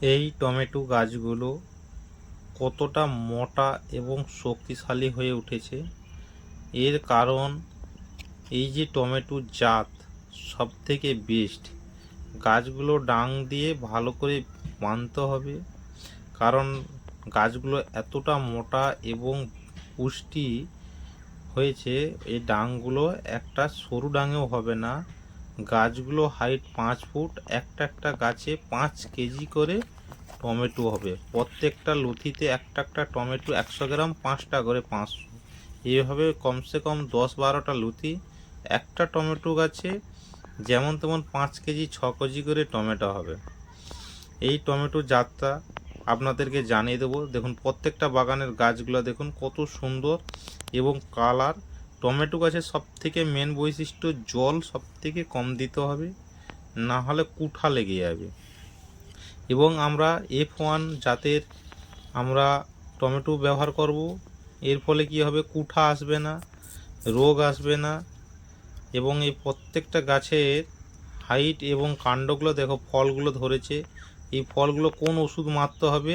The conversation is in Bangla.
এই টমেটো গাছগুলো কতটা মোটা এবং শক্তিশালী হয়ে উঠেছে এর কারণ এই যে টমেটোর জাত সবথেকে বেস্ট। গাছগুলো ডাং দিয়ে ভালো করে বাঁধতে হবে, কারণ গাছগুলো এতটা মোটা এবং পুষ্টি হয়েছে। এই ডাংগুলো একটা সরু ডাঙেও হবে না। গাছগুলো হাইট 5 ফুট, একটা একটা গাছে 5 কেজি করে টমেটো হবে। প্রত্যেকটা লতিতে একটা একটা টমেটো 100 গ্রাম, 5টা করে 500, এইভাবে কমসে কম 10-12টা লতি একটা টমেটো গাছে যেমন তেমন 5 কেজি 6 কেজি করে টমেটো হবে। এই টমেটো জাতটা আপনাদেরকে জানিয়ে দেবো। দেখুন প্রত্যেকটা বাগানের গাছগুলো দেখুন কত সুন্দর এবং কালার। টমেটো গাছের সবথেকে মেন বৈশিষ্ট্য জল সবথেকে কম দিতে হবে, না হলে কুঠা লেগে যাবে। এবং আমরা F1 জাতের আমরা টমেটো ব্যবহার করব। এর ফলে কি হবে, কুঠা আসবে না, রোগ আসবে না। এবং এই প্রত্যেকটা গাছের হাইট এবং কাণ্ডগুলো দেখো, ফলগুলো ধরেছে। এই ফলগুলো কোন ওষুধ মারতে হবে